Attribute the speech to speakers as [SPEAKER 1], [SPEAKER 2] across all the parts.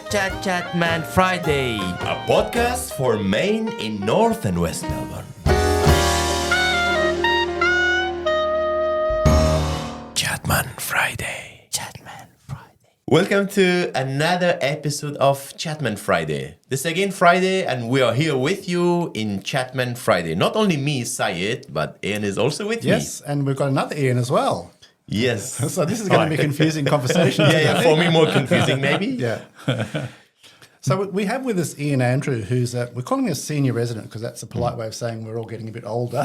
[SPEAKER 1] Chatman Friday,
[SPEAKER 2] a podcast for Maine in North and West Melbourne. Chatman Friday. Welcome to another episode of Chatman Friday. This is again Friday, and we are here with you in Chatman Friday. Not only me, Syed, but Ian is also with me.
[SPEAKER 3] Yes, and we've got another Ian as well.
[SPEAKER 2] Yes.
[SPEAKER 3] So this is going to be a confusing conversation.
[SPEAKER 2] Yeah, for me more confusing maybe.
[SPEAKER 3] Yeah. So we have with us Ian Andrew, who's we're calling him a senior resident because that's a polite way of saying we're all getting a bit older.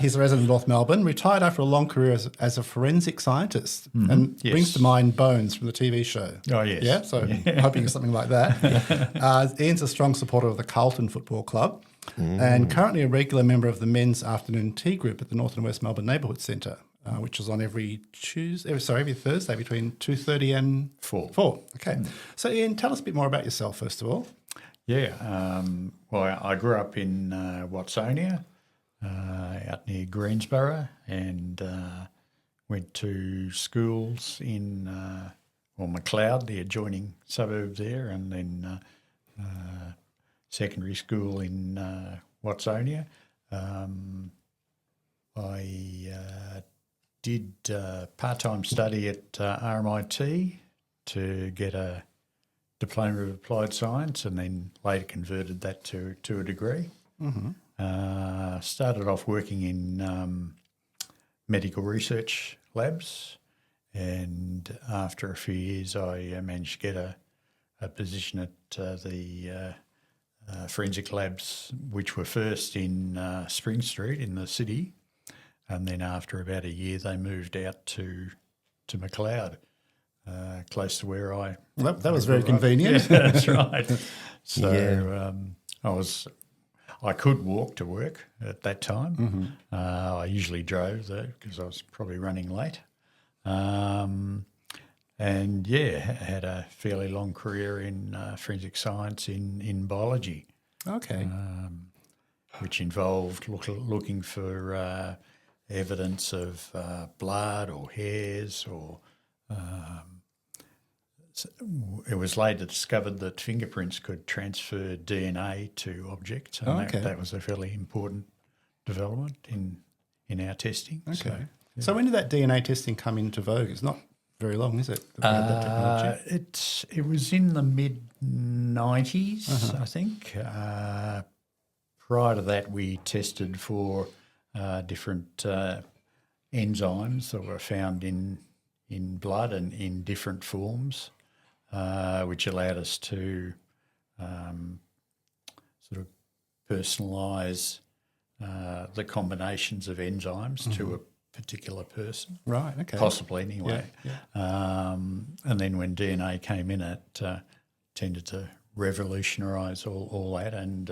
[SPEAKER 3] He's a resident of North Melbourne, retired after a long career as a forensic scientist, and brings to mind Bones from the TV show.
[SPEAKER 4] Oh, yes.
[SPEAKER 3] Yeah, so hoping it's something like that. Ian's a strong supporter of the Carlton Football Club and currently a regular member of the men's afternoon tea group at the North and West Melbourne Neighbourhood Centre. Which is on every Thursday between 2:30 and 4. Okay. So Ian, tell us a bit more about yourself first of all.
[SPEAKER 4] Yeah. Well, I grew up in Watsonia, out near Greensborough, and went to schools in McLeod, the adjoining suburb there, and then secondary school in Watsonia. I did part-time study at RMIT to get a Diploma of Applied Science, and then later converted that to a degree. Started off working in medical research labs, and after a few years I managed to get a position at the forensic labs, which were first in Spring Street in the city. And then after about a year, they moved out to McLeod, close to where I...
[SPEAKER 3] Well, that was very convenient.
[SPEAKER 4] Yeah, that's right. So I could walk to work at that time. I usually drove though because I was probably running late. And had a fairly long career in forensic science in biology.
[SPEAKER 3] Okay.
[SPEAKER 4] Which involved looking for... evidence of blood or hairs, or it was later discovered that fingerprints could transfer DNA to objects, and that was a fairly important development in our testing.
[SPEAKER 3] Okay. So when did that DNA testing come into vogue? It's not very long, is it? That we had that technology?
[SPEAKER 4] It was in the mid-90s, I think. Prior to that, we tested for different enzymes that were found in blood and in different forms, which allowed us to sort of personalise the combinations of enzymes to a particular person.
[SPEAKER 3] Right, okay.
[SPEAKER 4] Possibly anyway.
[SPEAKER 3] Yeah.
[SPEAKER 4] And then when DNA came in, it tended to revolutionise all that and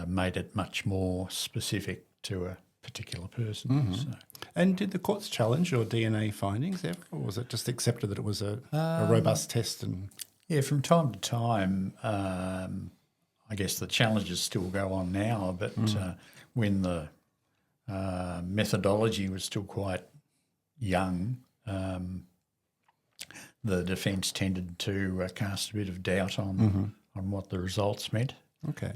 [SPEAKER 4] made it much more specific to a particular person. So.
[SPEAKER 3] And did the courts challenge your DNA findings ever, or was it just accepted that it was a robust test? And
[SPEAKER 4] yeah, from time to time, I guess the challenges still go on now, but when the methodology was still quite young, the defence tended to cast a bit of doubt on what the results meant.
[SPEAKER 3] Okay.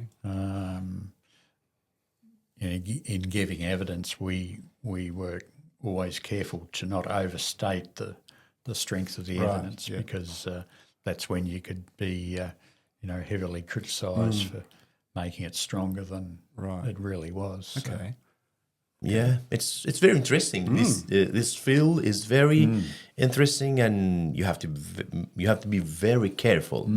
[SPEAKER 4] In giving evidence, we were always careful to not overstate the strength of the evidence, because that's when you could be, heavily criticised for making it stronger than it really was.
[SPEAKER 3] Okay.
[SPEAKER 4] So.
[SPEAKER 2] Yeah, it's very interesting. This field is very interesting, and you have to be very careful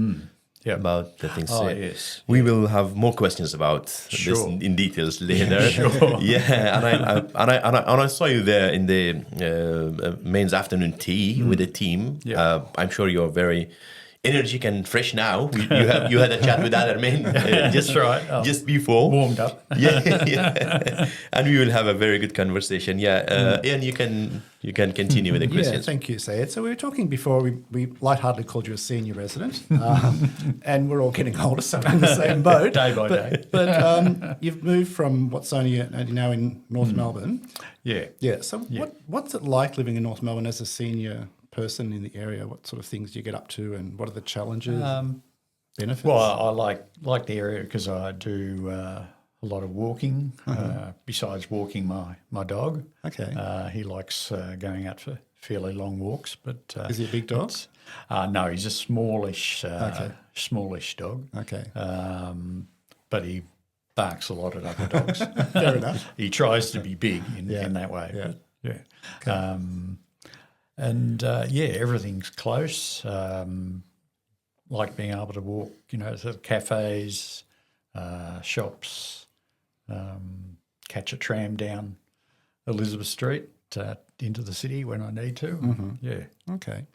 [SPEAKER 2] about the things.
[SPEAKER 4] Yes.
[SPEAKER 2] We will have more questions about this in details later. Yeah, and I saw you there in the men's afternoon tea with the team.
[SPEAKER 4] Yeah.
[SPEAKER 2] I'm sure you're very energetic and fresh now. You had a chat with other men just before.
[SPEAKER 4] Warmed up.
[SPEAKER 2] Yeah. And we will have a very good conversation. Yeah, Ian, you can continue with the questions.
[SPEAKER 3] Yeah, thank you, Syed. So we were talking before, we lightheartedly called you a senior resident, and we're all getting older, so we're in the same boat.
[SPEAKER 4] Day by day.
[SPEAKER 3] But you've moved from Watsonia and you're now in North Melbourne.
[SPEAKER 4] Yeah.
[SPEAKER 3] Yeah. So what's it like living in North Melbourne as a senior person in the area? What sort of things do you get up to, and what are the challenges, benefits?
[SPEAKER 4] Well, I like the area because I do a lot of walking. Besides walking my dog,
[SPEAKER 3] Okay.
[SPEAKER 4] he likes going out for fairly long walks. But
[SPEAKER 3] Is he a big dog?
[SPEAKER 4] no, he's a smallish dog.
[SPEAKER 3] Okay.
[SPEAKER 4] But he barks a lot at other dogs.
[SPEAKER 3] Fair enough.
[SPEAKER 4] He tries to be big in that way.
[SPEAKER 3] Yeah.
[SPEAKER 4] But, yeah. Everything's close. Like being able to walk, to cafes, shops, catch a tram down Elizabeth Street into the city when I need to.
[SPEAKER 3] Mm-hmm.
[SPEAKER 4] Yeah.
[SPEAKER 3] Okay.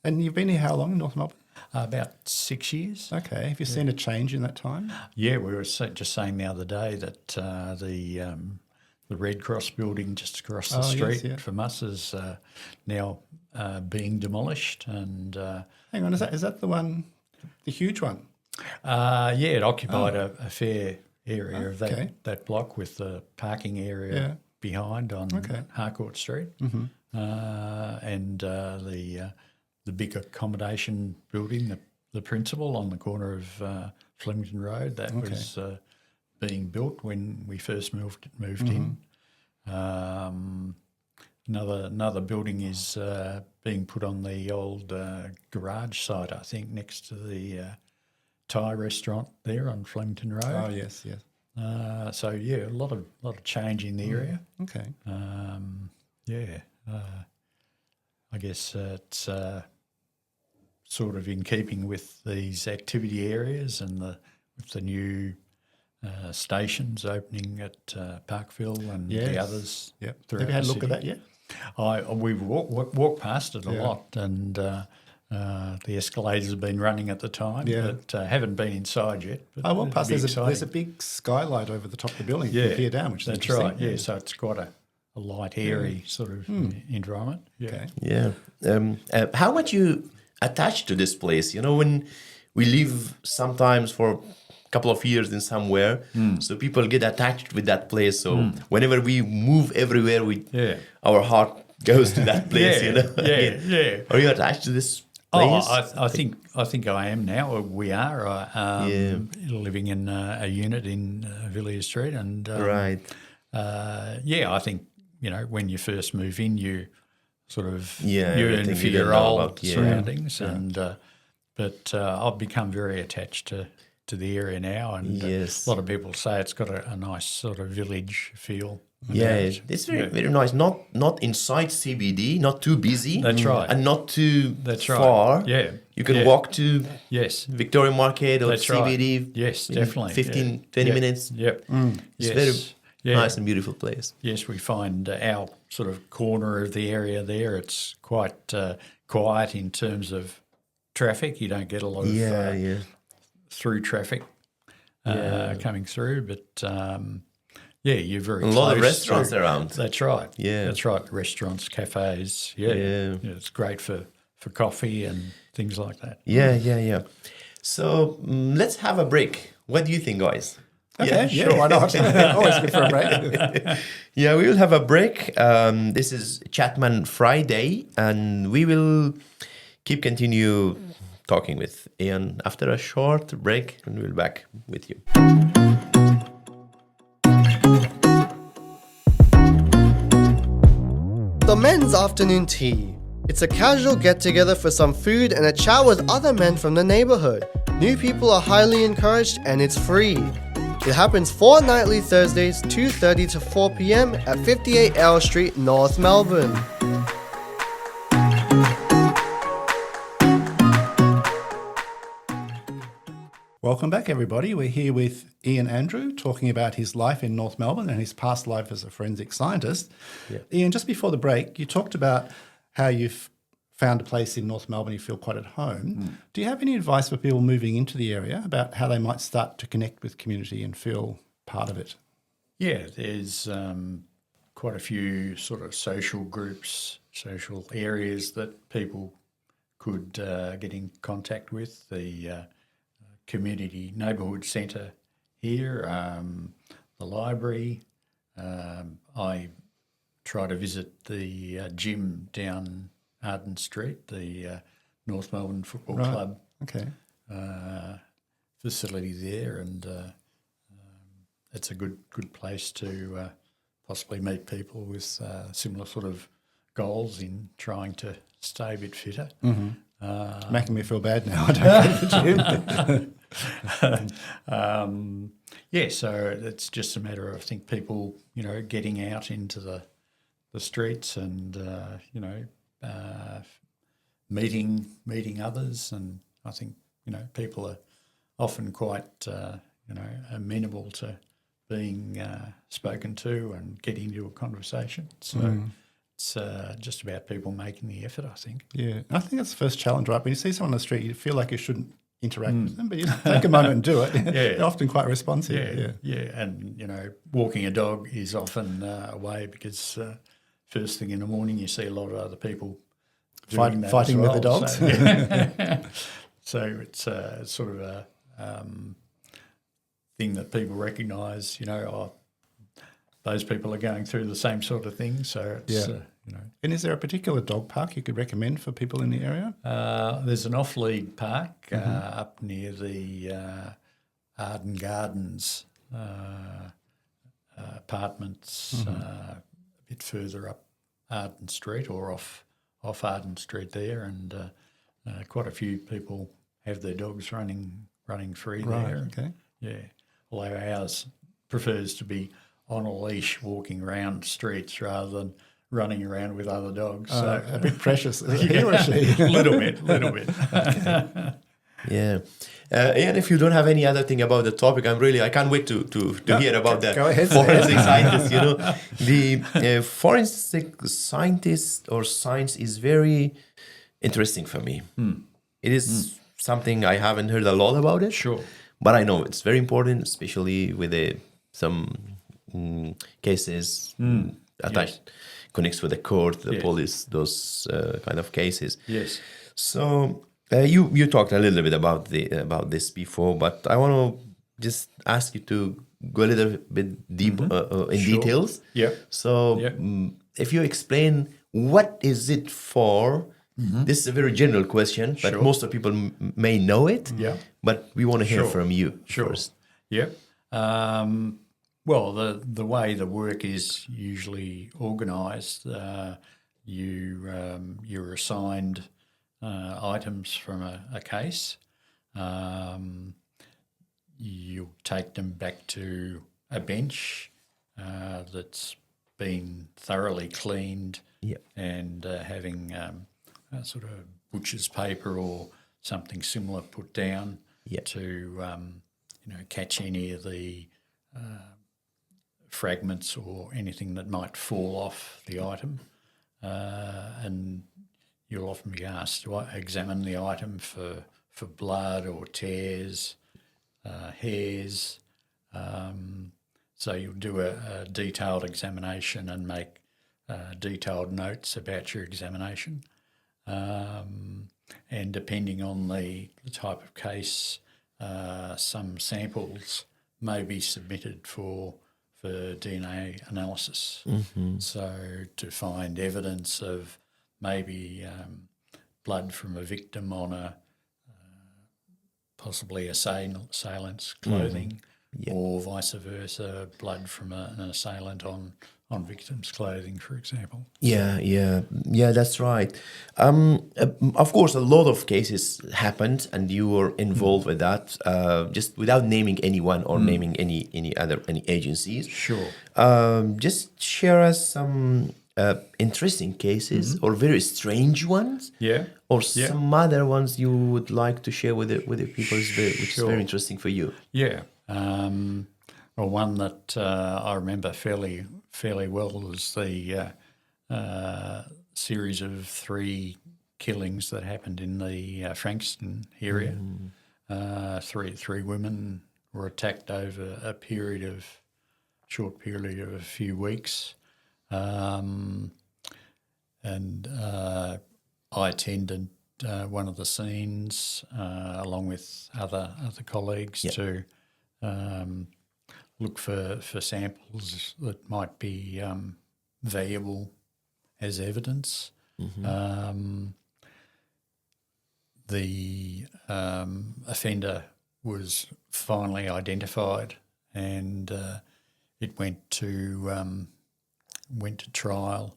[SPEAKER 3] And you've been here how long in North Melbourne?
[SPEAKER 4] About 6 years.
[SPEAKER 3] Okay. Have you seen a change in that time?
[SPEAKER 4] Yeah, we were just saying the other day that the Red Cross building just across the street from us is now being demolished. And
[SPEAKER 3] Hang on, is that the one, the huge one?
[SPEAKER 4] it occupied a fair area of
[SPEAKER 3] Okay.
[SPEAKER 4] that block with the parking area behind on Harcourt Street, and the big accommodation building, the principal on the corner of Flemington Road, that was being built when we first moved in. Another building is being put on the old garage site, I think, next to the Thai restaurant there on Flemington Road.
[SPEAKER 3] Oh, yes.
[SPEAKER 4] A lot of change in the area.
[SPEAKER 3] Okay.
[SPEAKER 4] I guess it's sort of in keeping with these activity areas and with the new stations opening at Parkville and the others.
[SPEAKER 3] Yep.
[SPEAKER 4] throughout
[SPEAKER 3] Have you had a
[SPEAKER 4] the
[SPEAKER 3] look
[SPEAKER 4] city.
[SPEAKER 3] at that yet?
[SPEAKER 4] We've walked past it a lot, and the escalators have been running at the time, but haven't been inside yet. But
[SPEAKER 3] I walked past.
[SPEAKER 4] it'll be
[SPEAKER 3] There's a
[SPEAKER 4] exciting.
[SPEAKER 3] big skylight over the top of the building.
[SPEAKER 4] Yeah,
[SPEAKER 3] You can peer down, which is
[SPEAKER 4] that's
[SPEAKER 3] interesting.
[SPEAKER 4] right. Yeah, so it's quite a light, airy sort of environment. Yeah.
[SPEAKER 3] Okay.
[SPEAKER 2] Yeah. How much you attached to this place? When we live sometimes for a couple of years in somewhere, so people get attached with that place. So whenever we move everywhere, our heart goes to that place.
[SPEAKER 4] Yeah.
[SPEAKER 2] Are you attached to this place?
[SPEAKER 4] I think I am now. Or we are living in a unit in Villiers Street, and
[SPEAKER 2] Right.
[SPEAKER 4] I think when you first move in, you sort of
[SPEAKER 2] Yeah,
[SPEAKER 4] yearn
[SPEAKER 2] everything
[SPEAKER 4] for
[SPEAKER 2] you
[SPEAKER 4] your
[SPEAKER 2] don't know
[SPEAKER 4] old
[SPEAKER 2] about,
[SPEAKER 4] surroundings, and but I've become very attached to the area now, and
[SPEAKER 2] Yes.
[SPEAKER 4] a lot of people say it's got a nice sort of village feel.
[SPEAKER 2] Yeah,
[SPEAKER 4] about it.
[SPEAKER 2] it's very nice. Not inside CBD, not too busy.
[SPEAKER 4] That's right.
[SPEAKER 2] And not too
[SPEAKER 4] That's right.
[SPEAKER 2] far.
[SPEAKER 4] Yeah.
[SPEAKER 2] You can
[SPEAKER 4] Yeah.
[SPEAKER 2] walk to
[SPEAKER 4] Yes.
[SPEAKER 2] Victoria Market or
[SPEAKER 4] That's
[SPEAKER 2] CBD.
[SPEAKER 4] right. Yes,
[SPEAKER 2] in
[SPEAKER 4] definitely.
[SPEAKER 2] 15, 20 minutes.
[SPEAKER 4] Yep.
[SPEAKER 2] It's
[SPEAKER 4] Yes.
[SPEAKER 2] very nice and beautiful place.
[SPEAKER 4] Yes, we find our sort of corner of the area there, it's quite quiet in terms of traffic. You don't get a lot of through traffic coming through, but you're very
[SPEAKER 2] A
[SPEAKER 4] close.
[SPEAKER 2] lot of restaurants
[SPEAKER 4] to-
[SPEAKER 2] around.
[SPEAKER 4] That's right.
[SPEAKER 2] Yeah.
[SPEAKER 4] That's right. Restaurants, cafes. Yeah. It's great for coffee and things like that.
[SPEAKER 2] Yeah. So let's have a break. What do you think, guys?
[SPEAKER 3] Okay, why not? Always good for a break.
[SPEAKER 2] Yeah, we will have a break. This is Chatman Friday, and we will continue talking with Ian after a short break, and we'll be back with you.
[SPEAKER 5] The men's afternoon tea. It's a casual get-together for some food and a chat with other men from the neighbourhood. New people are highly encouraged and it's free. It happens fortnightly Thursdays, 2:30 to 4 p.m. at 58 L Street, North Melbourne.
[SPEAKER 3] Welcome back, everybody. We're here with Ian Andrew talking about his life in North Melbourne and his past life as a forensic scientist.
[SPEAKER 2] Yeah.
[SPEAKER 3] Ian, just before the break, you talked about how you've found a place in North Melbourne you feel quite at home. Do you have any advice for people moving into the area about how they might start to connect with community and feel part of it?
[SPEAKER 4] Yeah, there's quite a few sort of social groups, social areas that people could get in contact with. The community neighbourhood centre here, the library. I try to visit the gym down Arden Street, the North Melbourne Football
[SPEAKER 3] Right.
[SPEAKER 4] Club
[SPEAKER 3] Okay.
[SPEAKER 4] facility there, and it's a good place to possibly meet people with similar sort of goals in trying to stay a bit fitter.
[SPEAKER 3] It's making me feel bad now. I don't go to the gym.
[SPEAKER 4] So it's just a matter of, I think, people, getting out into the streets and, meeting others. And I think, people are often quite, amenable to being spoken to and getting into a conversation. So it's just about people making the effort, I think.
[SPEAKER 3] Yeah, I think that's the first challenge, right? When you see someone on the street, you feel like you shouldn't interact with them, but you take a moment and do it. They're often quite responsive.
[SPEAKER 4] Yeah. And, walking a dog is often a way because first thing in the morning you see a lot of other people doing that
[SPEAKER 3] Fighting
[SPEAKER 4] as
[SPEAKER 3] with the
[SPEAKER 4] well.
[SPEAKER 3] dogs.
[SPEAKER 4] So it's sort of a thing that people recognise, those people are going through the same sort of thing. So it's,
[SPEAKER 3] And is there a particular dog park you could recommend for people in the area?
[SPEAKER 4] There's an off-lead park up near the Arden Gardens apartments, a bit further up Arden Street or off Arden Street there, and quite a few people have their dogs running free there.
[SPEAKER 3] Okay.
[SPEAKER 4] Yeah, although ours prefers to be on a leash walking around streets rather than running around with other dogs. So
[SPEAKER 3] A bit precious, he or she.
[SPEAKER 4] little bit.
[SPEAKER 2] Yeah. And if you don't have any other thing about the topic, I can't wait to hear about that.
[SPEAKER 3] Go ahead.
[SPEAKER 2] Forensic scientist, The forensic scientist or science is very interesting for me. It is something I haven't heard a lot about it.
[SPEAKER 4] Sure.
[SPEAKER 2] But I know it's very important, especially with some cases attached, connects with the court, the police, those kind of cases.
[SPEAKER 4] Yes.
[SPEAKER 2] So you talked a little bit about this before, but I want to just ask you to go a little bit deep in details.
[SPEAKER 4] Yeah.
[SPEAKER 2] So if you explain what is it for. This is a very general question, but most of people may know it.
[SPEAKER 4] Yeah.
[SPEAKER 2] But we want to hear from you first.
[SPEAKER 4] Yep. Well, the way the work is usually organised, you're assigned items from a case. You take them back to a bench that's been thoroughly cleaned and having sort of butcher's paper or something similar put down to catch any of the fragments or anything that might fall off the item. And you'll often be asked to examine the item for blood or tears, hairs. So you'll do a detailed examination and make detailed notes about your examination. And depending on the type of case, some samples may be submitted for DNA analysis. So to find evidence of maybe blood from a victim on a possibly assailant's clothing, or vice versa, blood from an assailant on victims' clothing, for example.
[SPEAKER 2] Yeah, that's right. Of course, a lot of cases happened, and you were involved with that. Just without naming anyone or naming any agencies.
[SPEAKER 4] Sure.
[SPEAKER 2] Just share us some interesting cases or very strange ones.
[SPEAKER 4] Yeah.
[SPEAKER 2] Or some other ones you would like to share with the people, which is very interesting for you.
[SPEAKER 4] Yeah. Well, one that I remember fairly well was the series of 3 killings that happened in the Frankston area. Three women were attacked over a short period of a few weeks, and I attended one of the scenes along with other colleagues to look for samples that might be valuable as evidence. The offender was finally identified, and it went to trial,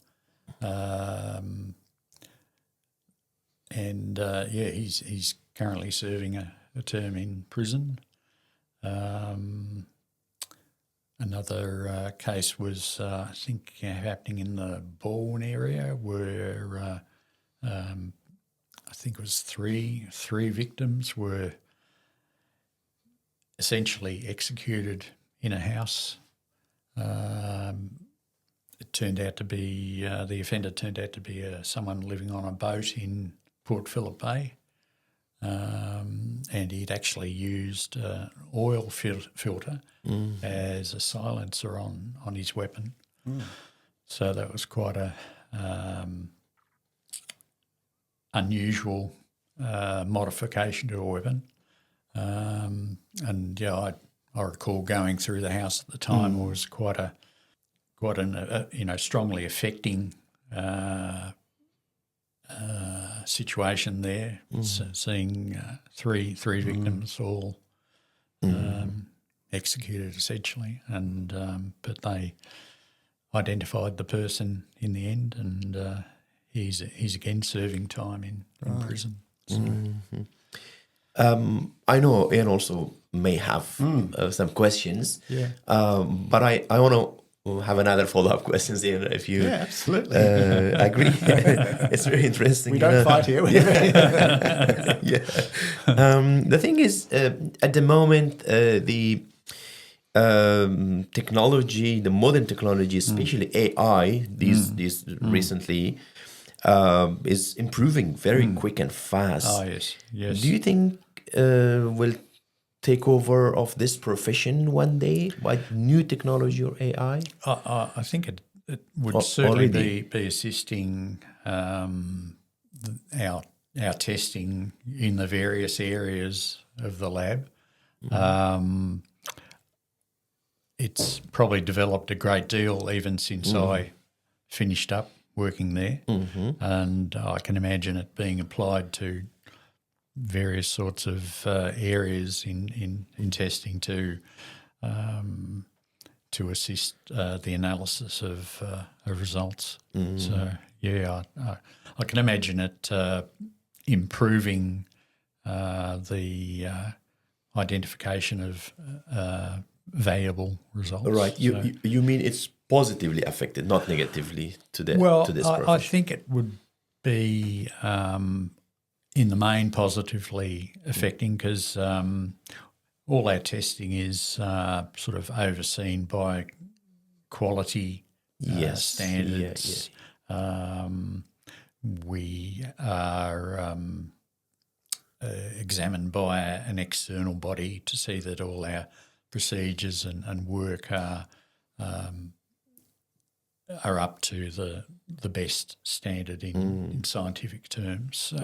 [SPEAKER 4] he's currently serving a term in prison. Another case was, I think, happening in the Bourne area where I think it was three victims were essentially executed in a house. It turned out to be, the offender turned out to be someone living on a boat in Port Phillip Bay. And he'd actually used oil filter as a silencer on his weapon. So that was quite a unusual modification to a weapon. I recall going through the house at the time. It was quite an strongly affecting situation there, seeing three victims all executed essentially, and but they identified the person in the end, and he's again serving time in prison. So.
[SPEAKER 2] I know Ian also may have some questions, but I want to have another follow-up questions, Ian, if you
[SPEAKER 3] absolutely
[SPEAKER 2] agree. It's very interesting.
[SPEAKER 3] We don't fight here.
[SPEAKER 2] The thing is, at the moment, the technology, the modern technology, especially AI, these recently, is improving very quick and fast.
[SPEAKER 4] Oh, yes.
[SPEAKER 2] Do you think will take over of this profession one day by new technology or AI?
[SPEAKER 4] I think it would certainly be assisting our testing in the various areas of the lab. It's probably developed a great deal even since I finished up working there, and I can imagine it being applied to various sorts of areas in testing to assist the analysis of results. So I can imagine it improving the identification of valuable results.
[SPEAKER 2] Right. You mean it's positively affected, not negatively to this profession?
[SPEAKER 4] I think it would be in the main positively affecting, because all our testing is sort of overseen by quality standards. We are examined by an external body to see that all our procedures and work are up to the best standard in scientific terms. So.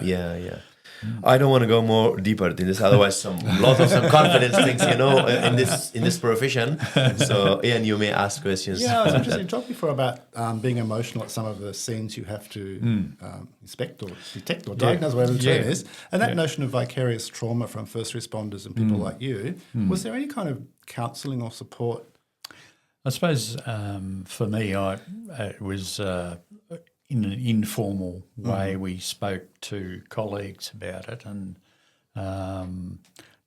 [SPEAKER 2] I don't want to go more deeper into this, otherwise lots of confidence things, in this profession. So Ian, you may ask questions.
[SPEAKER 3] Yeah, it's interesting. Talk before about being emotional at some of the scenes you have to inspect or detect or diagnose, whatever the term is. And that notion of vicarious trauma from first responders and people like you, was there any kind of counselling or support?
[SPEAKER 4] I suppose for me, it was in an informal way. We spoke to colleagues about it, and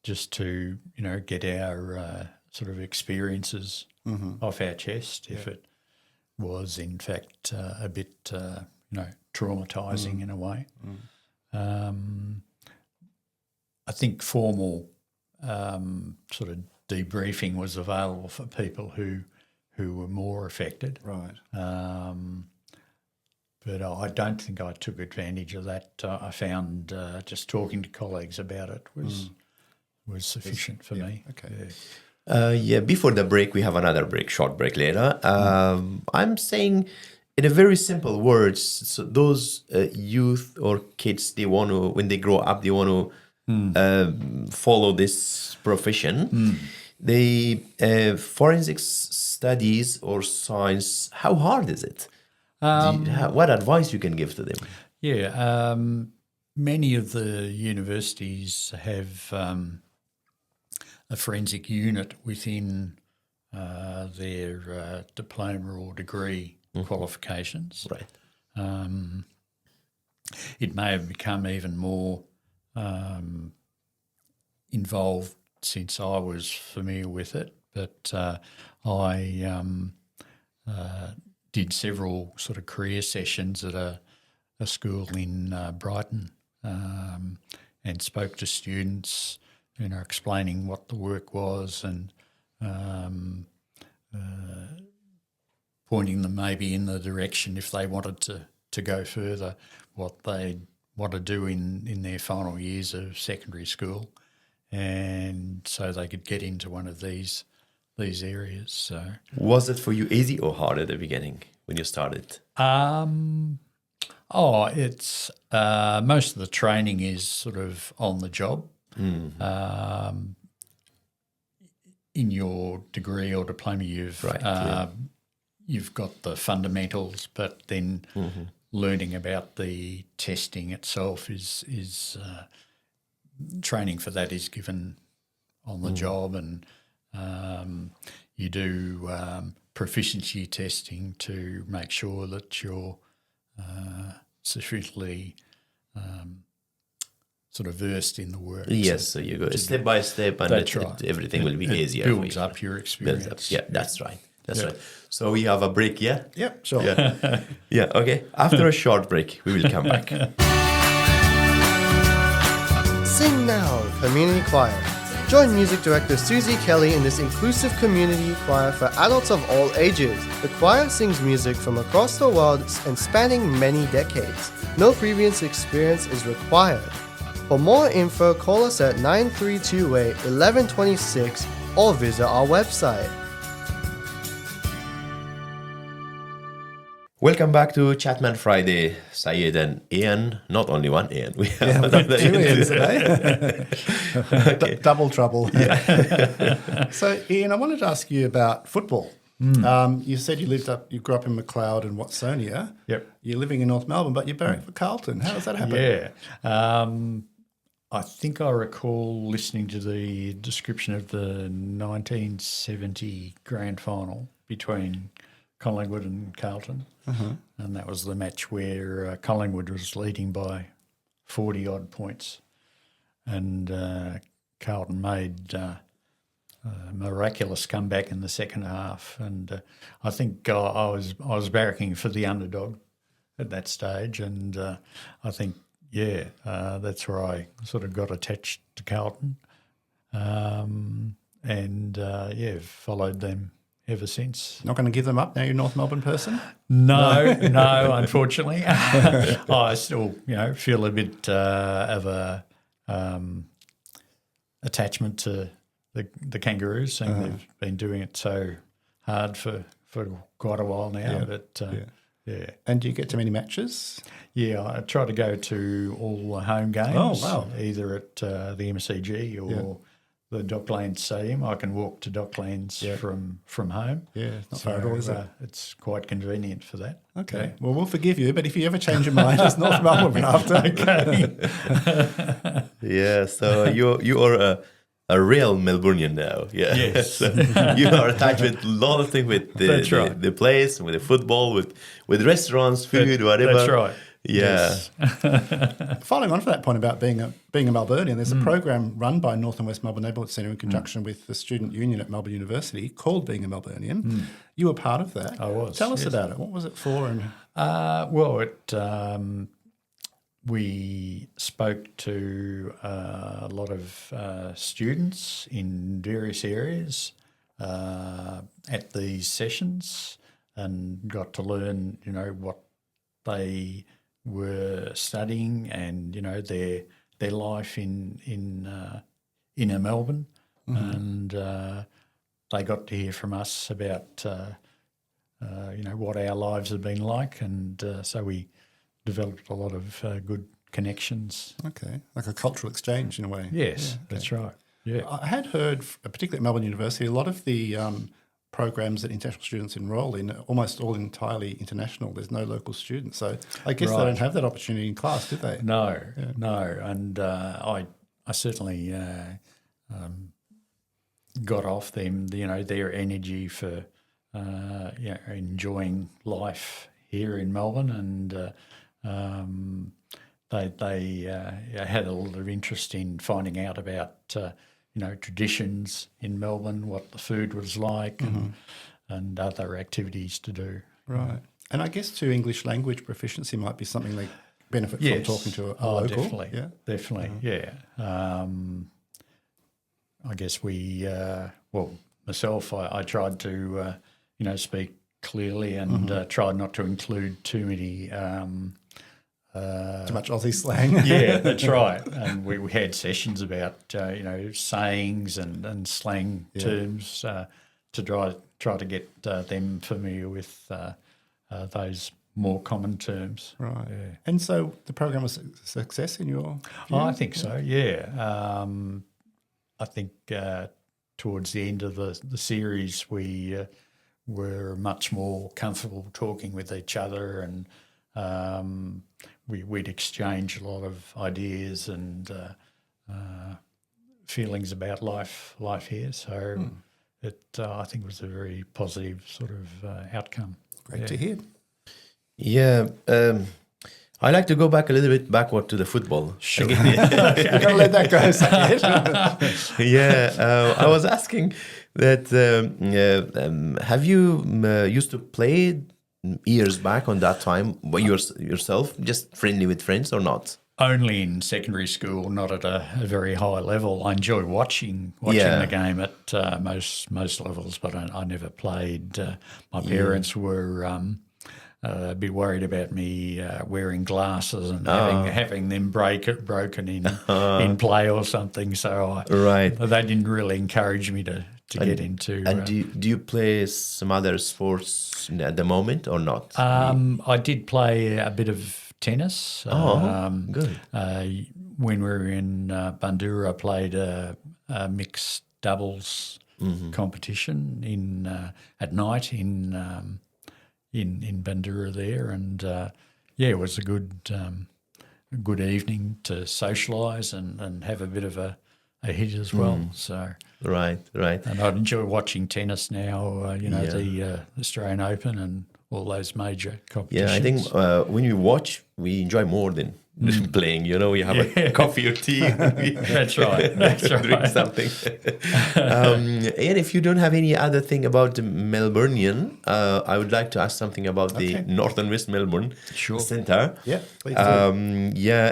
[SPEAKER 4] just to get our sort of experiences off our chest, if it was in fact a bit traumatising in a way. I think formal sort of debriefing was available for people who were more affected.
[SPEAKER 3] Right.
[SPEAKER 4] But I don't think I took advantage of that. I found just talking to colleagues about it was sufficient for me.
[SPEAKER 3] Okay.
[SPEAKER 2] Before the break, we have another break, short break later. I'm saying in a very simple words, so those youth or kids, they want to, when they grow up, they want to follow this profession. The forensics studies or science, how hard is it? What advice you can give to them?
[SPEAKER 4] Yeah, many of the universities have a forensic unit within their diploma or degree qualifications.
[SPEAKER 2] Right.
[SPEAKER 4] It may have become even more involved since I was familiar with it, but I did several sort of career sessions at a school in Brighton and spoke to students, explaining what the work was and pointing them maybe in the direction if they wanted to go further, what they want to do in their final years of secondary school, and so they could get into one of these areas. So,
[SPEAKER 2] was it for you easy or hard at the beginning when you started?
[SPEAKER 4] It's most of the training is sort of on the job. In your degree or diploma, you've got the fundamentals, but then learning about the testing itself is training for that is given on the job, and you do proficiency testing to make sure that you're sufficiently sort of versed in the work.
[SPEAKER 2] Yes, so you go step by step, and everything will be easier.
[SPEAKER 4] It builds up your experience.
[SPEAKER 2] Yeah, that's right. That's right. So we have a break, yeah?
[SPEAKER 3] Yep, sure.
[SPEAKER 2] Yeah. Yeah, okay. After a short break, we will come back.
[SPEAKER 5] Sing Now Community Choir. Join music director Susie Kelly in this inclusive community choir for adults of all ages. The choir sings music from across the world and spanning many decades. No previous experience is required. For more info, call us at 9328 1126 or visit our website.
[SPEAKER 2] Welcome back to Chatman Friday. Syed and Ian, not only one Ian. We have
[SPEAKER 3] Yeah,
[SPEAKER 2] another
[SPEAKER 3] two
[SPEAKER 2] Ian
[SPEAKER 3] Ians
[SPEAKER 2] today.
[SPEAKER 3] today.
[SPEAKER 2] Okay.
[SPEAKER 3] Double trouble. So, Ian, I wanted to ask you about football. You said you grew up in McLeod and Watsonia.
[SPEAKER 4] Yep.
[SPEAKER 3] You're living in North Melbourne, but you're barracking for Carlton. How does that happen?
[SPEAKER 4] Yeah. I think I recall listening to the description of the 1970 grand final between Collingwood and Carlton. And that was the match where Collingwood was leading by 40-odd points. And Carlton made a miraculous comeback in the second half. And I think I was barracking for the underdog at that stage. And I think, that's where I sort of got attached to Carlton. Followed them ever since.
[SPEAKER 3] Not going to give them up now you're a North Melbourne person?
[SPEAKER 4] No, unfortunately. I still, feel a bit of a attachment to the Kangaroos, and they've been doing it so hard for quite a while now. Yeah.
[SPEAKER 3] And do you get to many matches?
[SPEAKER 4] Yeah, I try to go to all the home games.
[SPEAKER 3] Oh, wow.
[SPEAKER 4] Either at the MCG or the Docklands Stadium. I can walk to Docklands from home.
[SPEAKER 3] Yeah, not far at all, is it?
[SPEAKER 4] It's quite convenient for that.
[SPEAKER 3] Okay. Yeah. Well, we'll forgive you, but if you ever change your mind, it's North Melbourne we're after.
[SPEAKER 4] Okay.
[SPEAKER 2] Yeah, so you are a real Melbourneian now. Yeah.
[SPEAKER 4] Yes.
[SPEAKER 2] So you are attached with a lot of things with the place, with the football, with restaurants, food, whatever.
[SPEAKER 4] That's right.
[SPEAKER 2] Yeah.
[SPEAKER 4] Yes.
[SPEAKER 3] Following on from that point about being a Melburnian, there's a program run by North and West Melbourne Neighbourhood Centre in conjunction with the Student Union at Melbourne University called Being a Melburnian. You were part of that.
[SPEAKER 4] I was.
[SPEAKER 3] Tell us about it. What was it for?
[SPEAKER 4] We spoke to a lot of students in various areas at these sessions, and got to learn, what they were studying, and their life in inner Melbourne, and they got to hear from us about what our lives have been like, and so we developed a lot of good connections.
[SPEAKER 3] Okay, like a cultural exchange in a way.
[SPEAKER 4] Yes, that's right. Yeah,
[SPEAKER 3] I had heard, particularly at Melbourne University, a lot of the programs that international students enroll in are almost all entirely international. There's no local students. So I guess they
[SPEAKER 4] Right.
[SPEAKER 3] don't have that opportunity in class, do they?
[SPEAKER 4] No. And I certainly got off them, their energy for enjoying life here in Melbourne, and they had a lot of interest in finding out about traditions in Melbourne, what the food was like, and other activities to do.
[SPEAKER 3] Right. And I guess too, English language proficiency might be something they benefit from
[SPEAKER 4] Yes.
[SPEAKER 3] talking to a local.
[SPEAKER 4] Definitely.
[SPEAKER 3] Yeah.
[SPEAKER 4] Definitely, I guess myself, I tried to, speak clearly and tried not to include too many.
[SPEAKER 3] Too much Aussie slang.
[SPEAKER 4] Yeah, that's right. And we had sessions about, sayings and slang terms to try to get them familiar with those more common terms.
[SPEAKER 3] Right.
[SPEAKER 4] Yeah.
[SPEAKER 3] And so the program was a success in your view?
[SPEAKER 4] I think so, yeah. I think towards the end of the series, we were much more comfortable talking with each other, and we'd exchange a lot of ideas and feelings about life here. So I think it was a very positive sort of outcome.
[SPEAKER 3] Great to hear.
[SPEAKER 2] Yeah. I like to go back a little bit backward to the football.
[SPEAKER 4] Sure.
[SPEAKER 3] You've got to let that go, Syed.
[SPEAKER 2] Yeah, I was asking that have you used to play years back on that time yourself, just friendly with friends or not?
[SPEAKER 4] Only in secondary school, not at a very high level. I enjoy watching the game at most levels, but I never played. My parents were a bit worried about me wearing glasses and having them broken in play or something. So they didn't really encourage me to get into.
[SPEAKER 2] And do you play some other sports at the moment or not?
[SPEAKER 4] I did play a bit of tennis.
[SPEAKER 2] Good.
[SPEAKER 4] When we were in Bundoora, I played a mixed doubles competition at night in Bundoora there, and it was a good evening to socialise and have a bit of a hit as well. So
[SPEAKER 2] right.
[SPEAKER 4] and I'd enjoy watching tennis now. The Australian Open and all those major competitions.
[SPEAKER 2] Yeah, I think when you watch, we enjoy more than playing. We have a coffee or tea.
[SPEAKER 4] That's right. That's right.
[SPEAKER 2] Drink something. And if you don't have any other thing about the Melbourneian, I would like to ask something about the North and West Melbourne Centre.
[SPEAKER 3] Yeah, please do.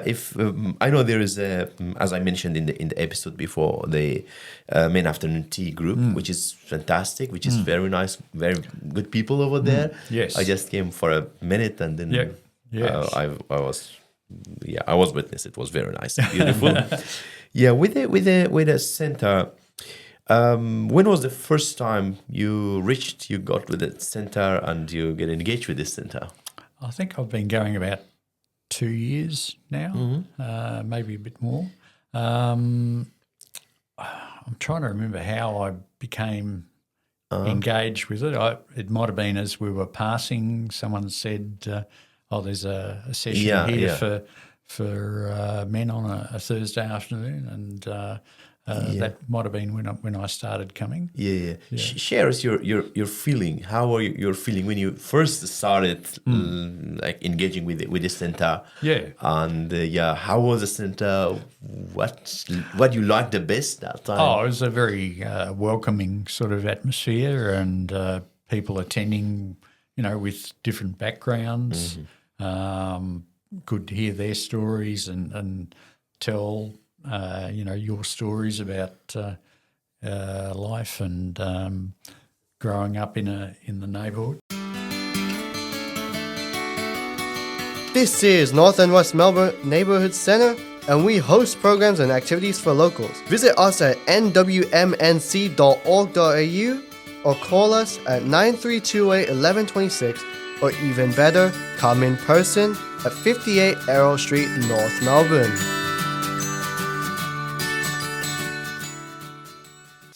[SPEAKER 2] If I know there is as I mentioned in the episode before, the main afternoon tea group, which is fantastic, which is very nice, very good people over there.
[SPEAKER 4] Yes,
[SPEAKER 2] I just came for a minute and then I was witness. It was very nice, beautiful. With the center. When was the first time you got with the center and you get engaged with this center?
[SPEAKER 4] I think I've been going about 2 years now, maybe a bit more. I'm trying to remember how I became engaged with it. It might have been as we were passing, someone said, there's a session here for men on a Thursday afternoon, and that might have been when I started coming.
[SPEAKER 2] Yeah. Share us your feeling. How are you feeling when you first started engaging with the center?
[SPEAKER 4] Yeah.
[SPEAKER 2] And how was the center? What you liked the best that time?
[SPEAKER 4] It was a very welcoming sort of atmosphere, and people attending, with different backgrounds. Could hear their stories and tell, your stories about life and growing up in the neighbourhood.
[SPEAKER 5] This is North and West Melbourne Neighbourhood Centre, and we host programs and activities for locals. Visit us at nwmnc.org.au or call us at 9328 1126, or even better, come in person at 58 Errol Street, North Melbourne.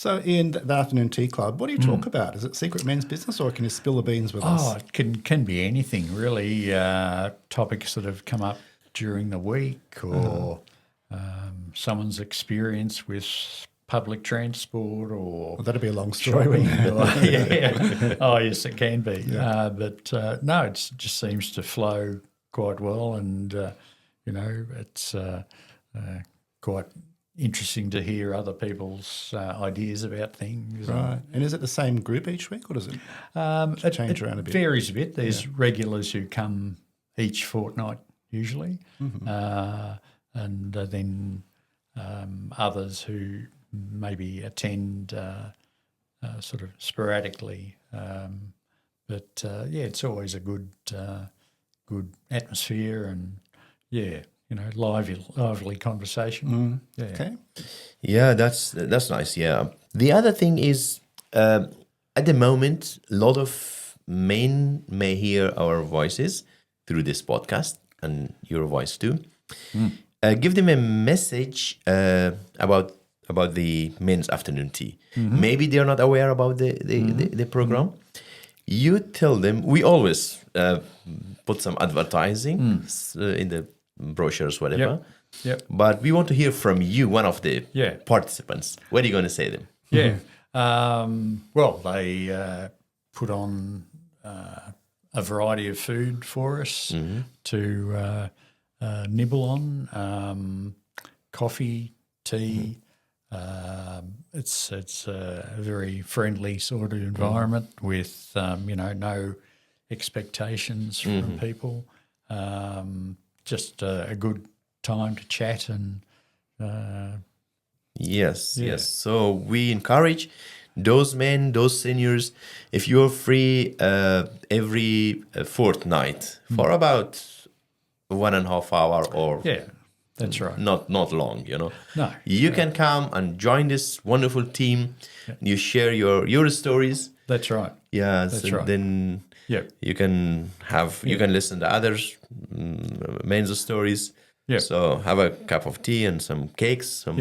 [SPEAKER 3] So, Ian, the afternoon tea club, what do you talk about? Is it secret men's business, or can you spill the beans with us?
[SPEAKER 4] Oh, it can be anything really. Topics that have come up during the week, or someone's experience with public transport, or
[SPEAKER 3] Well, that'd be a long story, wouldn't
[SPEAKER 4] shopping.
[SPEAKER 3] it?
[SPEAKER 4] Yeah. Oh, yes, it can be.
[SPEAKER 3] Yeah.
[SPEAKER 4] But no, it just seems to flow quite well, and it's quite interesting to hear other people's ideas about things.
[SPEAKER 3] Right. And is it the same group each week, or does it change around a bit?
[SPEAKER 4] Varies a bit. There's regulars who come each fortnight usually, and then others who maybe attend sort of sporadically. But it's always a good atmosphere, and lively conversation. Yeah.
[SPEAKER 3] Okay.
[SPEAKER 2] Yeah, that's nice. Yeah. The other thing is, at the moment, a lot of men may hear our voices through this podcast, and your voice too. Give them a message about the men's afternoon tea. Maybe they're not aware about the program. You tell them. We always put some advertising in the brochures, whatever.
[SPEAKER 4] Yep.
[SPEAKER 2] But we want to hear from you, one of the
[SPEAKER 4] Yeah.
[SPEAKER 2] participants. What are you going to say to them?
[SPEAKER 4] Yeah. Well, they put on a variety of food for us to nibble on. Coffee, tea. It's a very friendly sort of environment with no expectations from people. Just a good time to chat and.
[SPEAKER 2] Yes. So we encourage those men, those seniors, if you're free every fortnight for about 1.5 hour or
[SPEAKER 4] That's right.
[SPEAKER 2] not long,
[SPEAKER 4] No.
[SPEAKER 2] You can come and join this wonderful team. You share your stories.
[SPEAKER 4] That's right.
[SPEAKER 2] Yeah,
[SPEAKER 4] That's
[SPEAKER 2] so
[SPEAKER 4] right.
[SPEAKER 2] then
[SPEAKER 4] Yep.
[SPEAKER 2] you can listen to others men's stories.
[SPEAKER 4] Yep.
[SPEAKER 2] So have a cup of tea and some cakes, some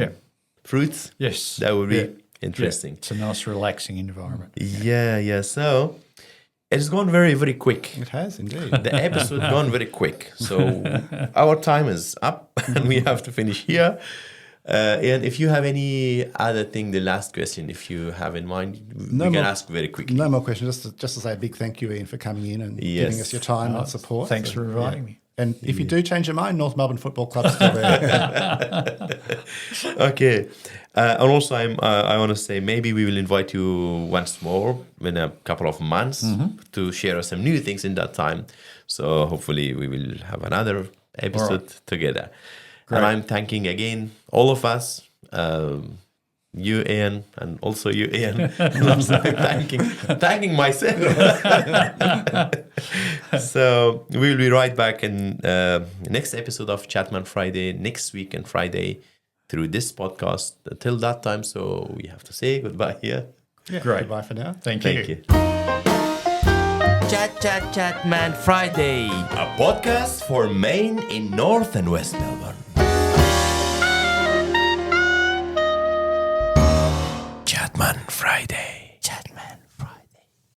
[SPEAKER 2] fruits.
[SPEAKER 4] Yes.
[SPEAKER 2] That would be
[SPEAKER 4] Yeah.
[SPEAKER 2] interesting.
[SPEAKER 4] It's a nice, relaxing environment.
[SPEAKER 2] Yeah. So it's gone very, very quick.
[SPEAKER 3] It has indeed.
[SPEAKER 2] The episode gone very quick. So our time is up and we have to finish here. And if you have any other thing, the last question, if you have in mind, we can ask very quickly.
[SPEAKER 3] No more questions. Just to say a big thank you, Ian, for coming in and giving us your time and support.
[SPEAKER 4] Thanks for inviting me.
[SPEAKER 3] And if you do change your mind, North Melbourne Football Club's still there.
[SPEAKER 2] Okay. And also, I want to say maybe we will invite you once more in a couple of months to share some new things in that time. So hopefully we will have another episode together.
[SPEAKER 4] Great.
[SPEAKER 2] And I'm thanking again all of us, you, Ian, and also you, Ian. And I'm thanking myself. So we will be right back in next episode of Chatman Friday, next week and Friday, through this podcast. Till that time, so we have to say goodbye here.
[SPEAKER 3] Yeah,
[SPEAKER 4] Great.
[SPEAKER 3] Goodbye for now.
[SPEAKER 4] Thank you.
[SPEAKER 2] Thank you.
[SPEAKER 1] Chatman Friday.
[SPEAKER 2] A podcast for Maine in North and West Melbourne. Chatman Friday.